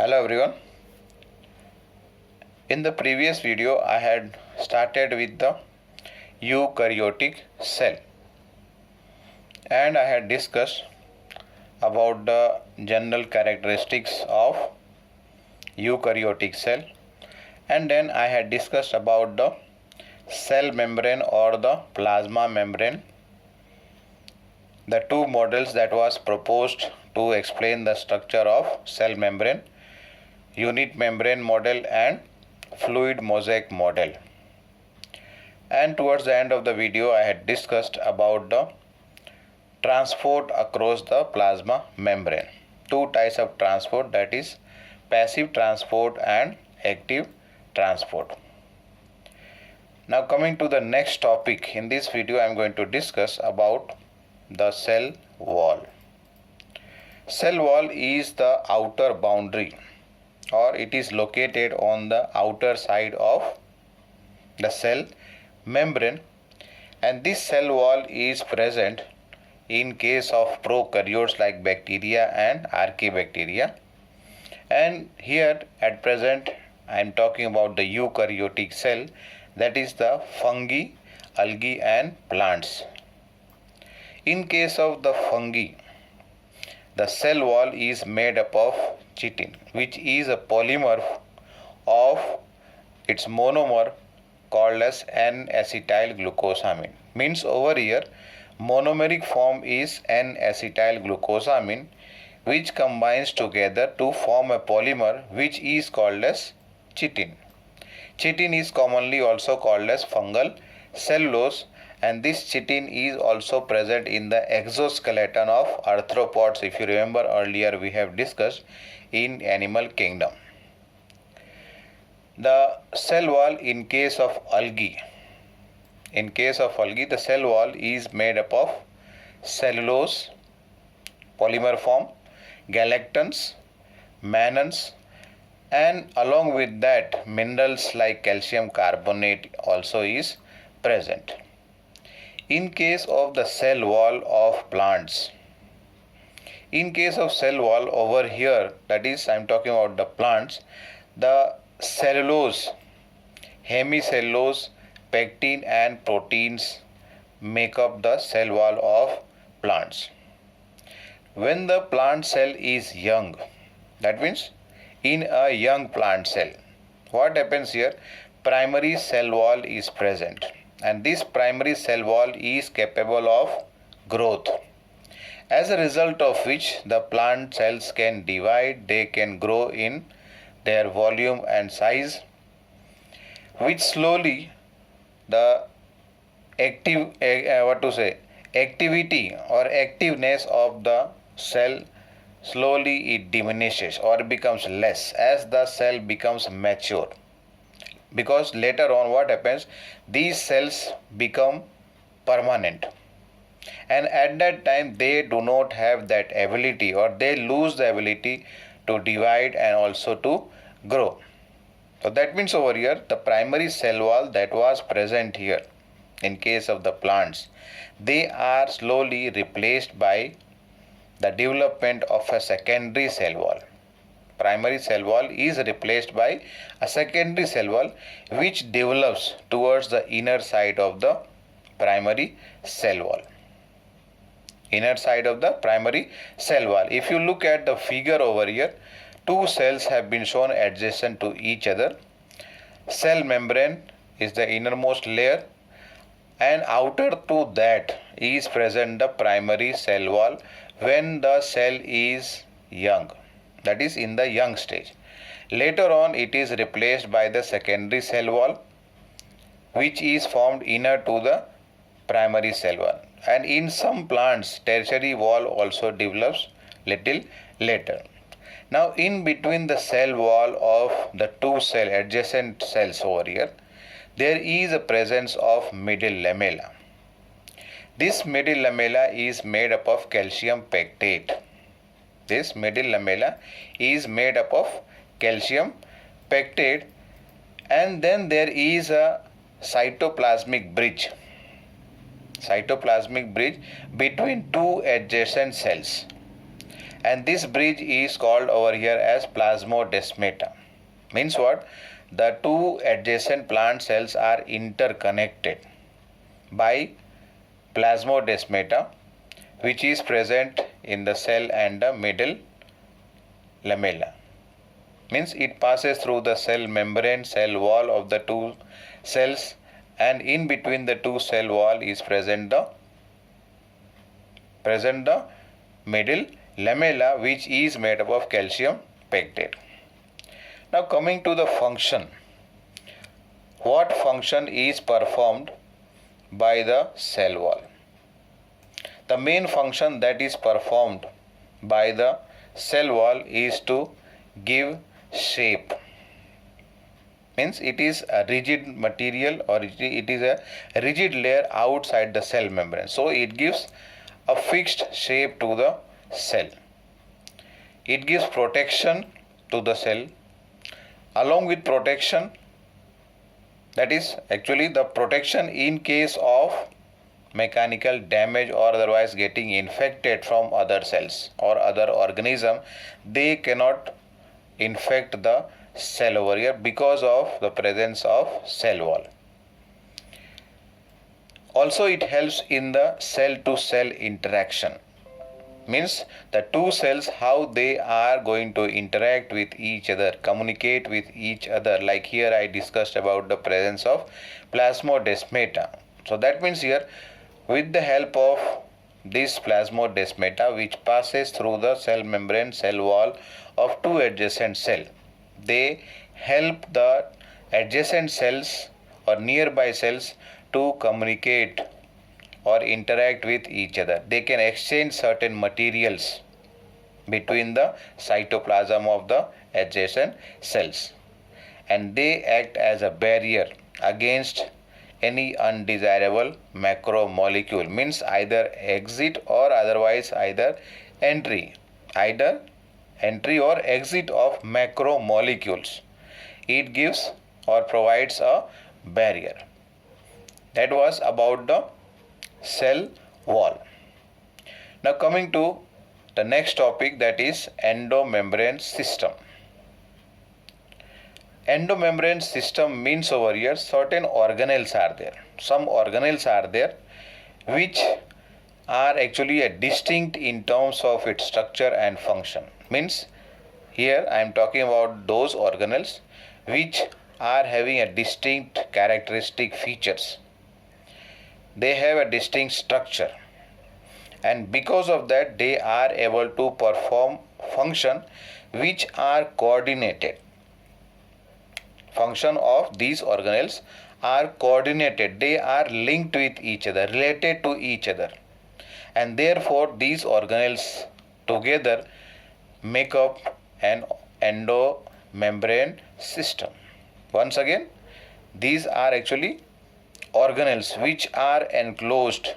Hello everyone. In the previous video I had started with the eukaryotic cell and I had discussed about the general characteristics of eukaryotic cell, and then I had discussed about the cell membrane or the plasma membrane, the two models that was proposed to explain the structure of cell membrane: unit membrane model and fluid mosaic model. And towards the end of the video I had discussed about the transport across the plasma membrane. Two types of transport, that is passive transport and active transport. Now coming to the next topic, in this video I am going to discuss about the cell wall. Cell wall is the outer boundary, or it is located on the outer side of the cell membrane, and this cell wall is present in case of prokaryotes like bacteria and archaebacteria. And here at present I am talking about the eukaryotic cell, that is the fungi, algae and plants. In case of the fungi, the cell wall is made up of chitin, which is a polymer of its monomer called as N-acetyl glucosamine. Means over here monomeric form is N-acetyl glucosamine, which combines together to form a polymer which is called as chitin. Chitin is commonly also called as fungal cellulose, and this chitin is also present in the exoskeleton of arthropods. If you remember earlier we have discussed in animal kingdom. The cell wall in case of algae, the cell wall is made up of cellulose, polymer form, galactans, mannans, and along with that minerals like calcium carbonate also is present. In case of the cell wall of plants, in case of cell wall over here, that is I am talking about the plants, the cellulose, hemicellulose, pectin and proteins make up the cell wall of plants. When the plant cell is young, that means in a young plant cell, what happens here? Primary cell wall is present, and this primary cell wall is capable of growth, as a result of which the plant cells can divide, they can grow in their volume and size, which slowly the activity or activeness of the cell slowly it diminishes or becomes less as the cell becomes mature. Because later on what happens, these cells become permanent, and at that time they do not have that ability, or they lose the ability to divide and also to grow. So that means over here the primary cell wall that was present here in case of the plants, they are slowly replaced by the development of a secondary cell wall. Primary cell wall is replaced by a secondary cell wall which develops towards the inner side of the primary cell wall. Inner side of the primary cell wall. If you look at the figure over here, two cells have been shown adjacent to each other. Cell membrane is the innermost layer, and outer to that is present the primary cell wall when the cell is young, that is in the young stage. Later on it is replaced by the secondary cell wall, which is formed inner to the primary cell wall, and in some plants tertiary wall also develops little later. Now in between the cell wall of the two adjacent cells over here, there is a presence of middle lamella. This middle lamella is made up of calcium pectate. This middle lamella is made up of calcium pectate, and then there is a cytoplasmic bridge between two adjacent cells. and this bridge is called over here as plasmodesmata. Means what? The two adjacent plant cells are interconnected by plasmodesmata, which is present in the cell and the middle lamella. Means it passes through the cell membrane, cell wall of the two cells, and in between the two cell wall is present the middle lamella, which is made up of calcium pectate. Now coming to the function, what function is performed by the cell wall? The main function that is performed by the cell wall is to give shape. Means it is a rigid material, or it is a rigid layer outside the cell membrane. So it gives a fixed shape to the cell. It gives protection to the cell. Along with protection, that is actually the protection in case of mechanical damage or otherwise getting infected from other cells or other organism, they cannot infect the cell over here because of the presence of cell wall. Also it helps in the cell to cell interaction. Means the two cells, how they are going to interact with each other, communicate with each other. Like here I discussed about the presence of plasmodesmata. So that means here, with the help of this plasmodesmata, which passes through the cell membrane, cell wall of two adjacent cells, they help the adjacent cells or nearby cells to communicate or interact with each other. They can exchange certain materials between the cytoplasm of the adjacent cells, and they act as a barrier against any undesirable macromolecule. Means either exit or otherwise either entry or exit of macromolecules. It gives or provides a barrier. That was about the cell wall. Now coming to the next topic, that is endomembrane system. Endomembrane system means over here certain organelles are there. Some organelles are there which are actually distinct in terms of its structure and function. Means here I am talking about those organelles which are having a distinct characteristic features. They have a distinct structure, and because of that they are able to perform function which are coordinated. Function of these organelles are coordinated. They are linked with each other, related to each other, and therefore these organelles together make up an endomembrane system. Once again, these are actually organelles which are enclosed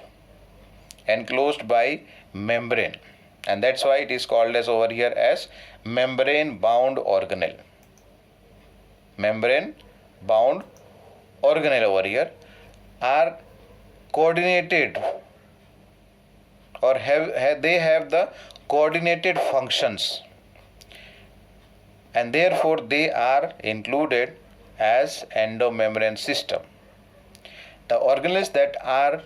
by membrane, and that's why it is called as over here as membrane bound organelle. Membrane bound organelle over here are coordinated or they have the coordinated functions, and therefore they are included as endomembrane system. The organelles that are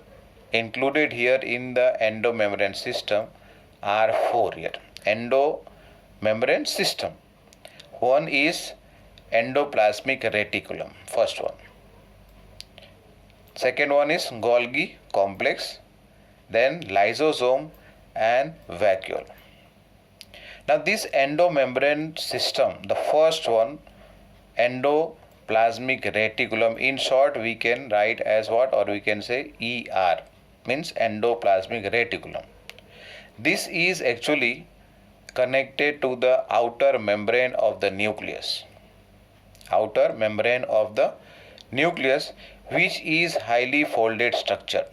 included here in the endomembrane system are four here. Endomembrane system. One is endoplasmic reticulum, first one. Second one is Golgi complex, then lysosome and vacuole. Now this endomembrane system, the first one, endoplasmic reticulum, in short we can write as what, or we can say ER, means endoplasmic reticulum. This is actually connected to the outer membrane of the nucleus. Outer membrane of the nucleus, which is highly folded structure.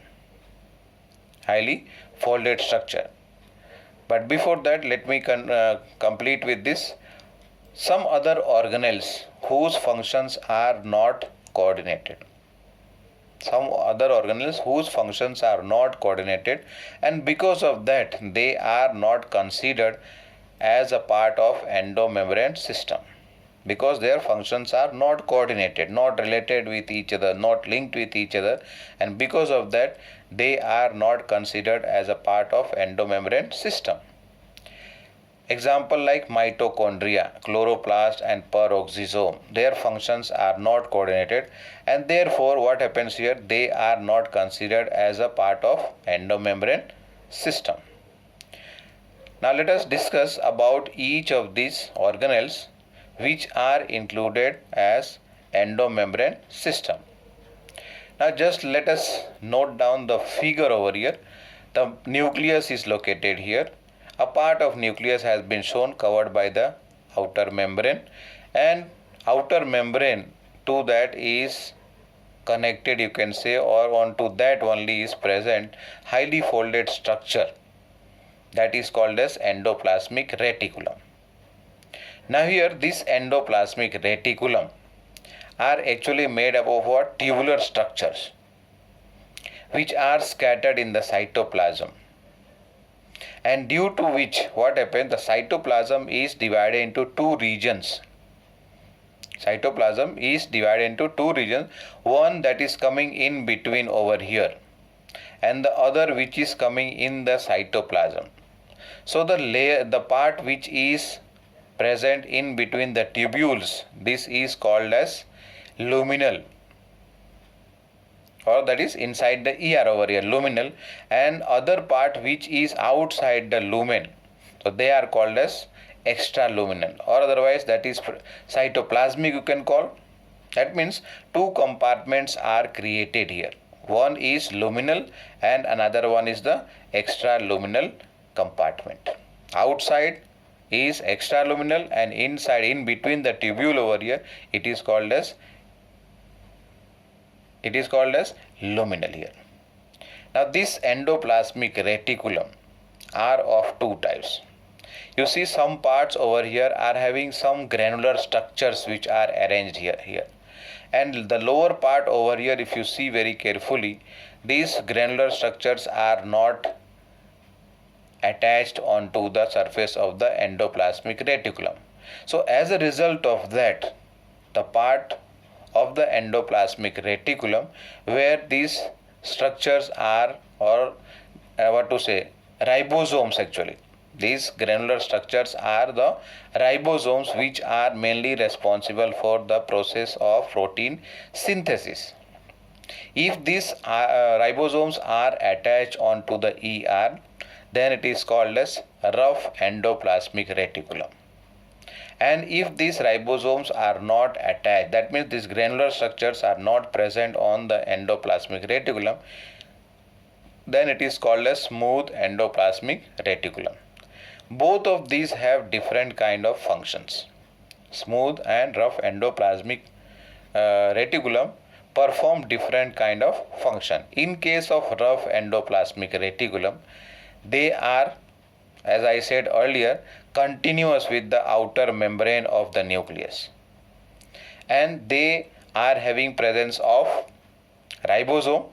But before that, let me complete with this. Some other organelles whose functions are not coordinated. And because of that they are not considered as a part of endomembrane system because their functions are not coordinated, not related with each other, not linked with each other, and because of that they are not considered as a part of endomembrane system. Example like mitochondria, chloroplast and peroxisome, their functions are not coordinated and therefore what happens here, they are not considered as a part of endomembrane system. Now let us discuss about each of these organelles which are included as endomembrane system. Now just let us note down the figure over here. The nucleus is located here. A part of nucleus has been shown covered by the outer membrane, and outer membrane to that is connected, you can say, or onto that only is present highly folded structure that is called as endoplasmic reticulum. Now here this endoplasmic reticulum are actually made up of what? Tubular structures which are scattered in the cytoplasm, and due to which what happens, the cytoplasm is divided into two regions. Cytoplasm is divided into two regions, one that is coming in between over here and the other which is coming in the cytoplasm. So the part which is present in between the tubules, this is called as luminal, or that is inside the ER over here, luminal, and other part which is outside the lumen, so they are called as extraluminal, or otherwise that is cytoplasmic you can call. That means two compartments are created here, one is luminal and another one is the extraluminal compartment. Outside is extraluminal and inside, in between the tubule over here, it is called as luminal here. Now this endoplasmic reticulum are of two types. You see some parts over here are having some granular structures which are arranged here. And the lower part over here, if you see very carefully, these granular structures are not attached onto the surface of the endoplasmic reticulum. So as a result of that, the part of the endoplasmic reticulum where these structures are, or ribosomes actually. These granular structures are the ribosomes which are mainly responsible for the process of protein synthesis. If these ribosomes are attached onto the ER, then it is called as rough endoplasmic reticulum. And if these ribosomes are not attached, that means these granular structures are not present on the endoplasmic reticulum, then it is called as smooth endoplasmic reticulum. Both of these have different kind of functions. Smooth and rough endoplasmic reticulum perform different kind of function. In case of rough endoplasmic reticulum, they are, as I said earlier, continuous with the outer membrane of the nucleus, and they are having presence of ribosome,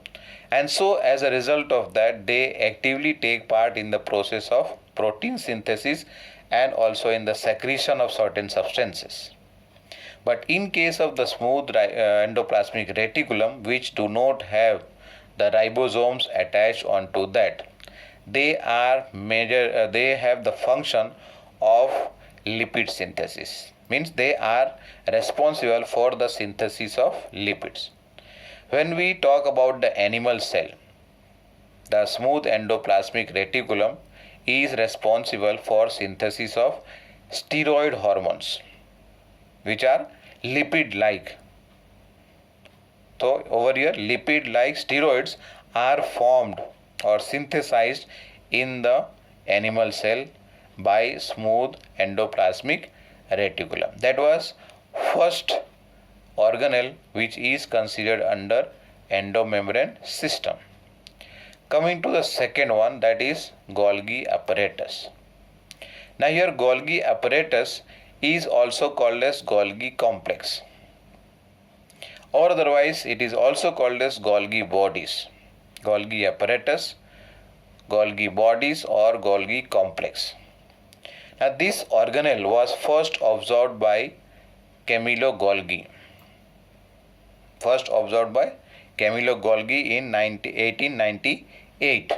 and so as a result of that they actively take part in the process of protein synthesis and also in the secretion of certain substances. But in case of the smooth endoplasmic reticulum, which do not have the ribosomes attached onto that, they have the function of lipid synthesis. Means they are responsible for the synthesis of lipids. When we talk about the animal cell, the smooth endoplasmic reticulum is responsible for synthesis of steroid hormones, which are lipid-like. So over here, lipid-like steroids are formed or synthesized in the animal cell by smooth endoplasmic reticulum. That was first organelle which is considered under endomembrane system. Coming to the second one, that is Golgi apparatus. Now here Golgi apparatus is also called as Golgi complex, or otherwise it is also called as Golgi bodies. Golgi apparatus, Golgi bodies or Golgi complex. Now, this organelle was first observed by Camillo Golgi. First observed by Camillo Golgi in 1898,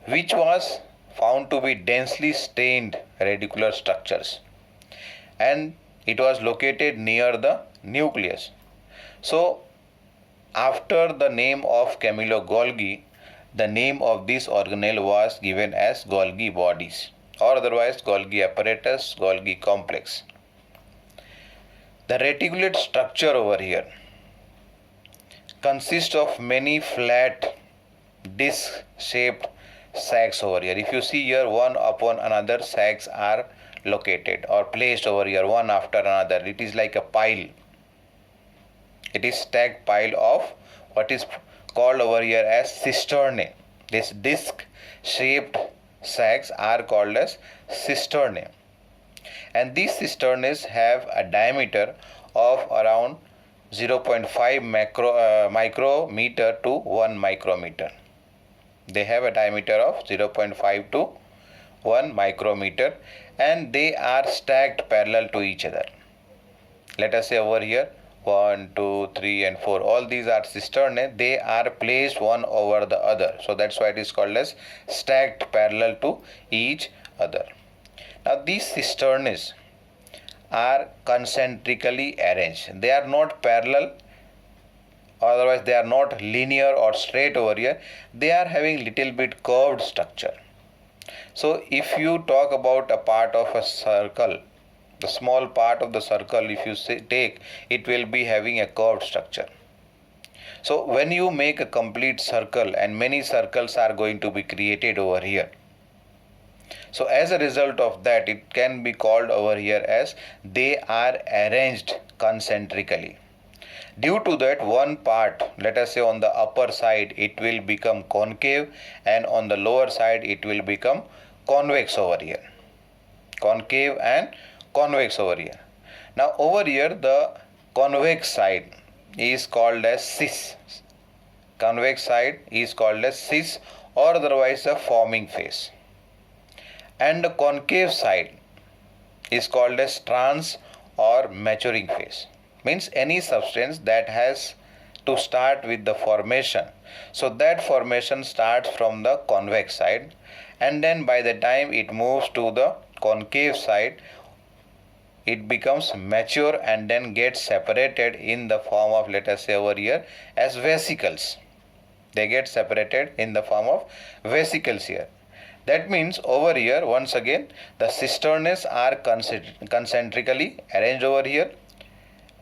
which was found to be densely stained radicular structures, and it was located near the nucleus. So, after the name of Camillo Golgi, the name of this organelle was given as Golgi bodies, or otherwise Golgi apparatus, Golgi complex. The reticulate structure over here consists of many flat disc shaped sacs over here. If you see here, one upon another sacs are located or placed over here, one after another. It is like a pile. It is stacked pile of what is called over here as cisternae. This disc shaped sacs are called as cisternae, and these cisternaes have a diameter of around 0.5 micrometer to 1 micrometer. They have a diameter of 0.5 to 1 micrometer, and they are stacked parallel to each other. Let us say over here 1, 2, 3 and 4. All these are cisternae. They are placed one over the other. So that's why it is called as stacked parallel to each other. Now these cisternaes are concentrically arranged. They are not parallel, otherwise they are not linear or straight over here. They are having little bit curved structure. So if you talk about a part of a circle, the small part of the circle, if you take, it will be having a curved structure. So when you make a complete circle, and many circles are going to be created over here, so as a result of that, it can be called over here as they are arranged concentrically. Due to that, one part, let us say on the upper side, it will become concave, and on the lower side it will become convex over here. Concave and convex over here. Now over here, the convex side is called as cis. Convex side is called as cis, or otherwise a forming face. And the concave side is called as trans or maturing phase. Means any substance that has to start with the formation. So that formation starts from the convex side, and then by the time it moves to the concave side, it becomes mature and then gets separated in the form of, let us say over here, as vesicles. They get separated in the form of vesicles here. That means over here, once again, the cisternaes are concentrically arranged over here,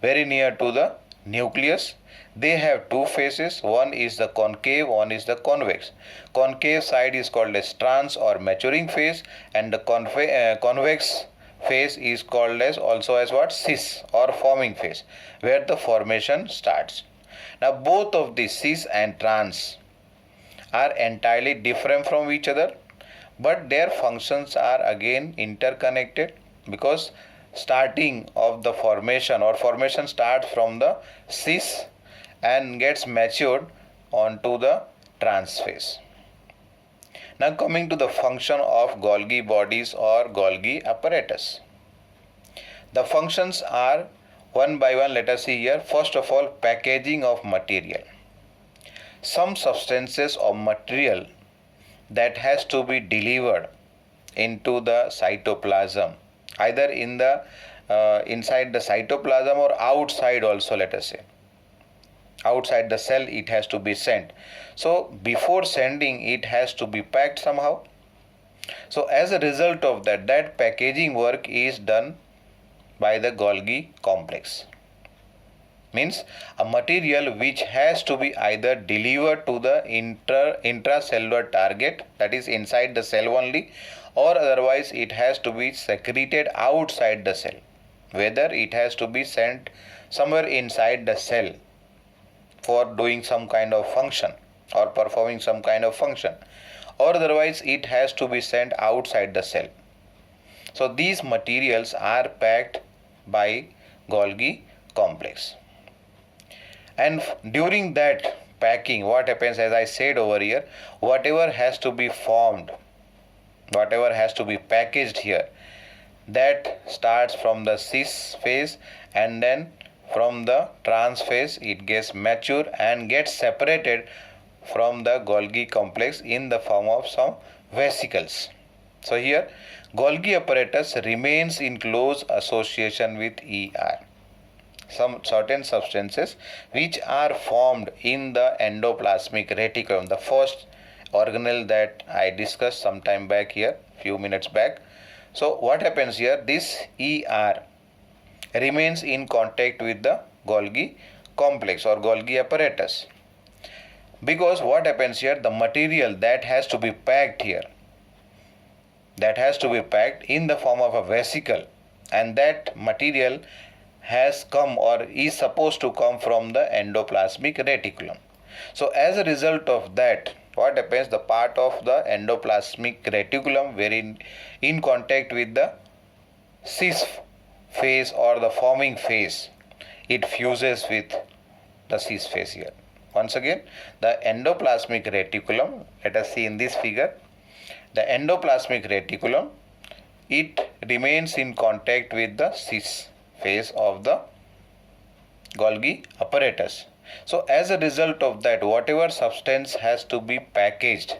very near to the nucleus. They have two faces. One is the concave, one is the convex. Concave side is called as trans or maturing phase, and the convex phase is called as also as what? Cis or forming phase, where the formation starts. Now both of the cis and trans are entirely different from each other, but their functions are again interconnected, because starting of the formation or formation starts from the cis and gets matured onto the trans phase. Now coming to the function of Golgi bodies or Golgi apparatus. The functions are one by one. Let us see here. First of all, packaging of material. Some substances or material that has to be delivered into the cytoplasm, either in the inside the cytoplasm or outside also, let us say. Outside the cell it has to be sent. So before sending, it has to be packed somehow. So as a result of that, that packaging work is done by the Golgi complex. Means a material which has to be either delivered to the intracellular target, that is inside the cell only, or otherwise it has to be secreted outside the cell. Whether it has to be sent somewhere inside the cell for doing some kind of function or performing some kind of function, or otherwise it has to be sent outside the cell. So these materials are packed by Golgi complex. And during that packing, what happens, as I said over here, whatever has to be formed, whatever has to be packaged here, that starts from the cis phase, and then from the trans phase it gets mature and gets separated from the Golgi complex in the form of some vesicles. So here Golgi apparatus remains in close association with ER. Some certain substances which are formed in the endoplasmic reticulum, the first organelle that I discussed some time back here, few minutes back. So what happens here, this ER remains in contact with the Golgi complex or Golgi apparatus, because what happens here, the material that has to be packed here, that has to be packed in the form of a vesicle, and that material has come or is supposed to come from the endoplasmic reticulum. So as a result of that, what happens, the part of the endoplasmic reticulum wherein in contact with the cis phase or the forming phase, it fuses with the cis phase here. Once again, the endoplasmic reticulum, let us see in this figure, the endoplasmic reticulum, it remains in contact with the cis phase of the Golgi apparatus. So as a result of that, whatever substance has to be packaged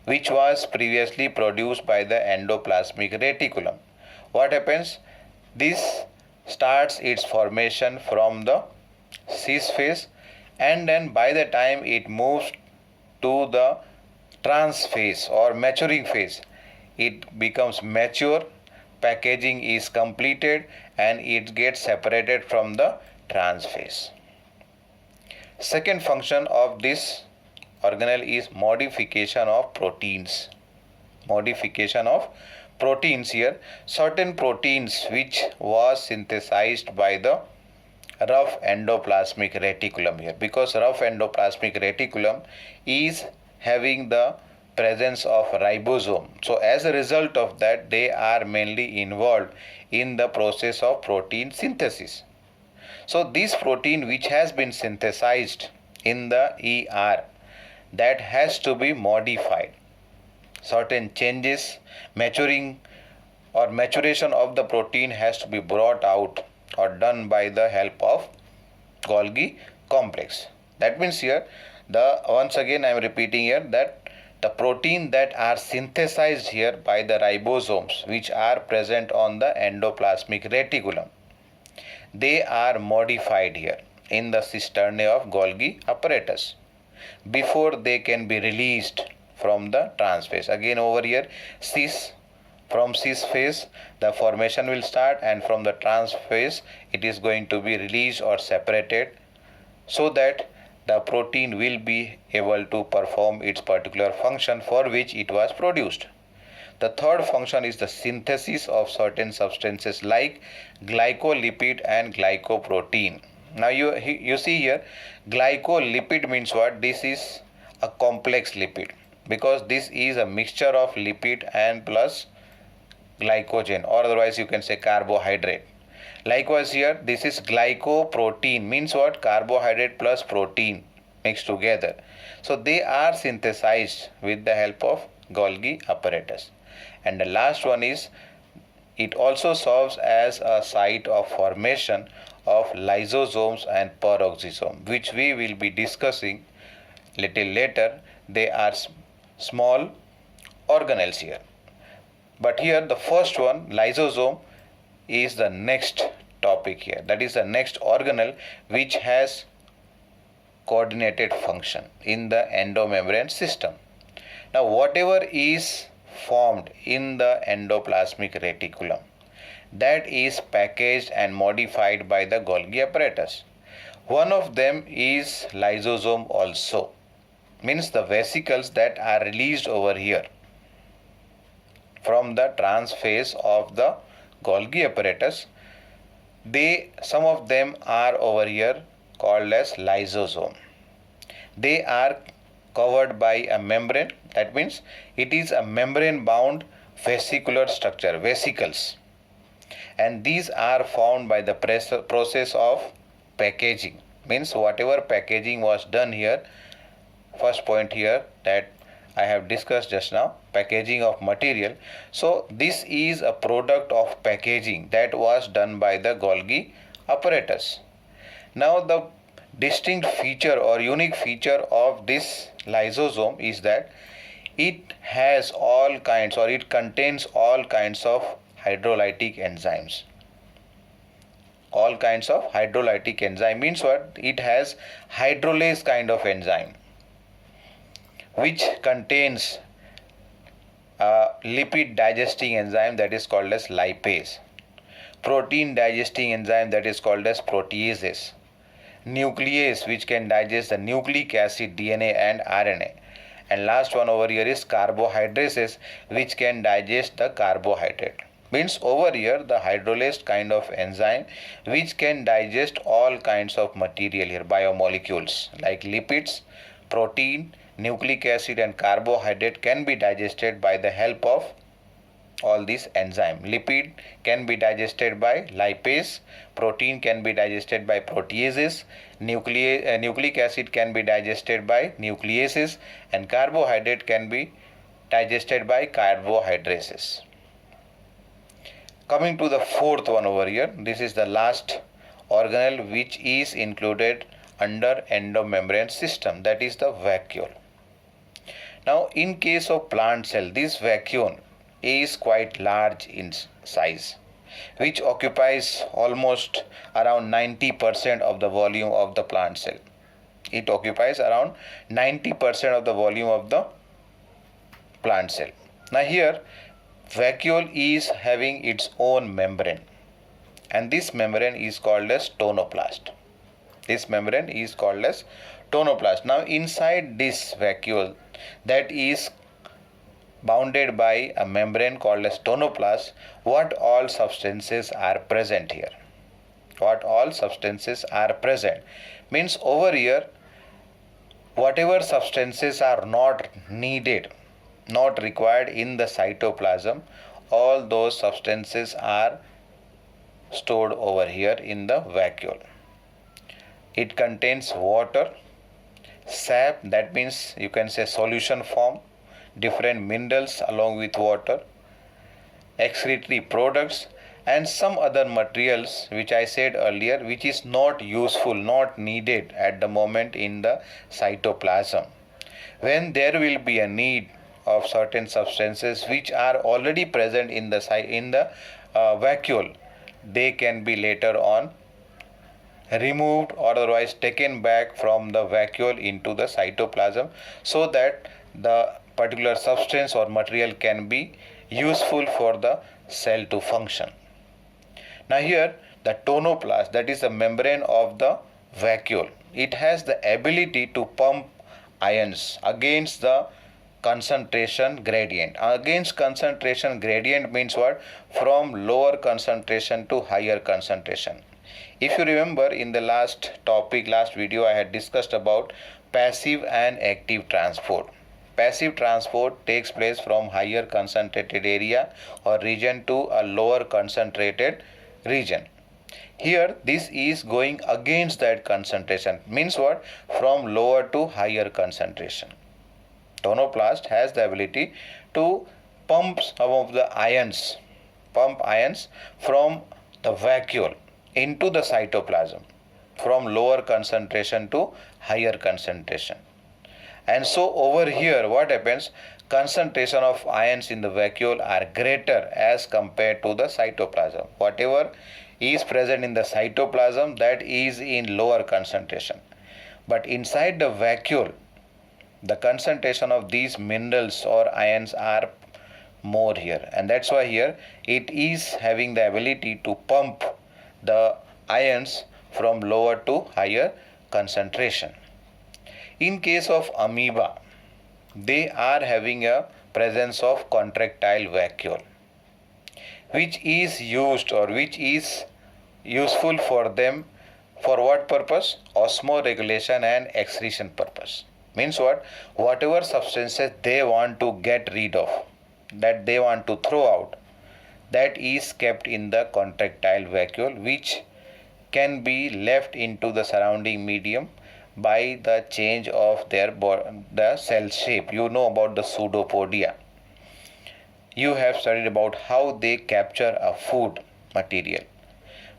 which was previously produced by the endoplasmic reticulum, what happens, this starts its formation from the cis phase, and then by the time it moves to the trans phase or maturing phase, it becomes mature, packaging is completed, and it gets separated from the trans phase. Second function of this organelle is modification of proteins. Modification of proteins here, certain proteins which was synthesized by the rough endoplasmic reticulum here, because rough endoplasmic reticulum is having the presence of ribosome. So as a result of that, they are mainly involved in the process of protein synthesis. So this protein which has been synthesized in the ER, that has to be modified. Certain changes, maturing or maturation of the protein has to be brought out or done by the help of Golgi complex. That means here, once again I am repeating here that the protein that are synthesized here by the ribosomes which are present on the endoplasmic reticulum, they are modified here in the cisternae of Golgi apparatus before they can be released from the trans phase. Again over here, from cis phase the formation will start, and from the trans phase it is going to be released or separated, so that the protein will be able to perform its particular function for which it was produced. The third function is the synthesis of certain substances like glycolipid and glycoprotein. Now you see here, glycolipid means what? This is a complex lipid, because this is a mixture of lipid and plus glycogen, or otherwise you can say carbohydrate. Likewise here, this is glycoprotein, means what? Carbohydrate plus protein mixed together. So they are synthesized with the help of Golgi apparatus. And the last one is, it also serves as a site of formation of lysosomes and peroxisome, which we will be discussing little later. They are small organelles here. But here the first one, lysosome, is the next topic here. That is the next organelle which has coordinated function in the endomembrane system. Now whatever is formed in the endoplasmic reticulum, that is packaged and modified by the Golgi apparatus. One of them is lysosome also, means the vesicles that are released over here from the trans phase of the Golgi apparatus. Some of them are over here called as lysosome. They are covered by a membrane. That means it is a membrane bound vesicular structure, vesicles, and these are formed by the process of packaging. Means whatever packaging was done here, first point here, that I have discussed just now, packaging of material. So this is a product of packaging that was done by the Golgi apparatus. Now the distinct feature or unique feature of this lysosome is that it has all kinds or it contains all kinds of hydrolytic enzymes. All kinds of hydrolytic enzyme means what? It has hydrolase kind of enzyme which contains a lipid digesting enzyme that is called as lipase, protein digesting enzyme that is called as proteases, nuclease which can digest the nucleic acid, DNA and RNA, and last one over here is carbohydrases which can digest the carbohydrate. Means over here the hydrolase kind of enzyme which can digest all kinds of material here, biomolecules like lipids, protein, nucleic acid and carbohydrate can be digested by the help of all these enzymes. Lipid can be digested by lipase, protein can be digested by proteases, nucleic acid can be digested by nucleases, and carbohydrate can be digested by carbohydrases. Coming to the fourth one over here, this is the last organelle which is included under endomembrane system, that is the vacuole. Now in case of plant cell, this vacuole is quite large in size, which occupies almost around 90% of the volume of the plant cell. It occupies around 90% of the volume of the plant cell. Now here vacuole is having its own membrane, and this membrane is called as tonoplast. This membrane is called as tonoplast. Now inside this vacuole that is bounded by a membrane called as tonoplast, what all substances are present here? What all substances are present? Means over here whatever substances are not needed, not required in the cytoplasm, all those substances are stored over here in the vacuole. It contains water, sap, that means you can say solution form, different minerals along with water, excretory products and some other materials which I said earlier which is not useful, not needed at the moment in the cytoplasm. When there will be a need of certain substances which are already present in the vacuole, they can be later on removed or otherwise taken back from the vacuole into the cytoplasm so that the particular substance or material can be useful for the cell to function. Now here the tonoplast, that is the membrane of the vacuole, it has the ability to pump ions against the concentration gradient. Against concentration gradient means what? From lower concentration to higher concentration. If you remember in the last video I had discussed about passive and active transport. Passive transport takes place from higher concentrated area or region to a lower concentrated region. Here this is going against that concentration, means what? From lower to higher concentration. Tonoplast has the ability to pump some of the ions, from the vacuole into the cytoplasm from lower concentration to higher concentration. And so over here what happens? Concentration of ions in the vacuole are greater as compared to the cytoplasm. Whatever is present in the cytoplasm, that is in lower concentration. But inside the vacuole, the concentration of these minerals or ions are more here, and that's why here it is having the ability to pump the ions from lower to higher concentration. In case of amoeba, they are having a presence of contractile vacuole, which is used or which is useful for them for what purpose? Osmoregulation and excretion purpose. Means what? Whatever substances they want to get rid of, that they want to throw out, that is kept in the contractile vacuole, which can be left into the surrounding medium by the change of the cell shape. You know about the pseudopodia. You have studied about how they capture a food material.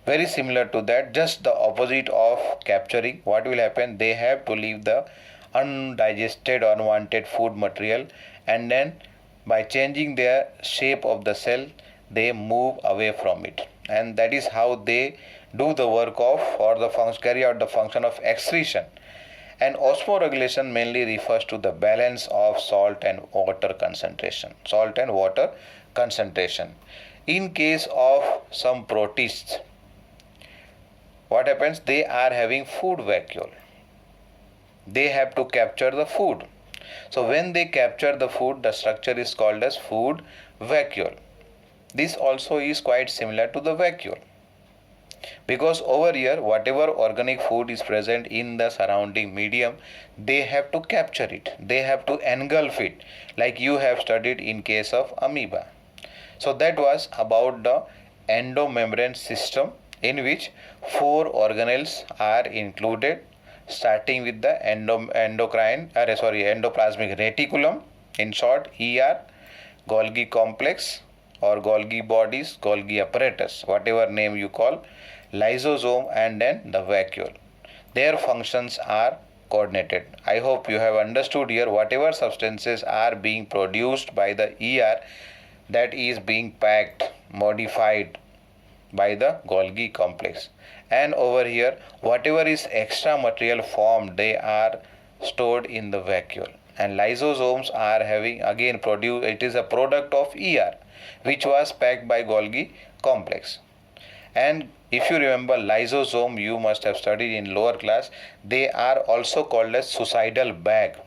Very similar to that, just the opposite of capturing. What will happen? They have to leave the undigested, unwanted food material, and then by changing their shape of the cell, they move away from it. And that is how they do the work of, or the function, carry out the function of excretion. And osmoregulation mainly refers to the balance of salt and water concentration. Salt and water concentration. In case of some protists, what happens? They are having food vacuole. They have to capture the food. So when they capture the food, the structure is called as food vacuole. This also is quite similar to the vacuole. Because over here, whatever organic food is present in the surrounding medium, they have to capture it. They have to engulf it, like you have studied in case of amoeba. So that was about the endomembrane system, in which 4 organelles are included, starting with the endoplasmic reticulum, in short ER, Golgi complex or Golgi bodies, Golgi apparatus, whatever name you call, lysosome, and then the vacuole. Their functions are coordinated. I hope you have understood here. Whatever substances are being produced by the ER, that is being packed, modified by the Golgi complex. And over here, whatever is extra material formed, they are stored in the vacuole. And lysosomes are having, again, produced, it is a product of ER, which was packed by Golgi complex. And if you remember lysosome, you must have studied in lower class, they are also called as suicidal bag.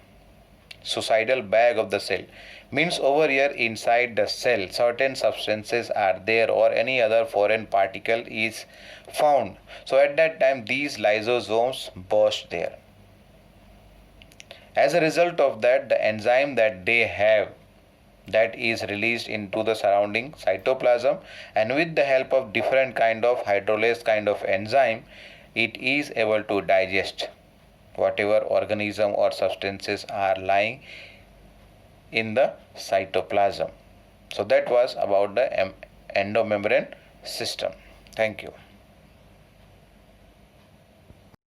Suicidal bag of the cell. Means over here inside the cell, certain substances are there, or any other foreign particle is found. So at that time, these lysosomes burst there. As a result of that, the enzyme that they have, that is released into the surrounding cytoplasm, and with the help of different kind of hydrolase kind of enzyme, it is able to digest whatever organism or substances are lying in the cytoplasm. So that was about the endomembrane system. Thank you.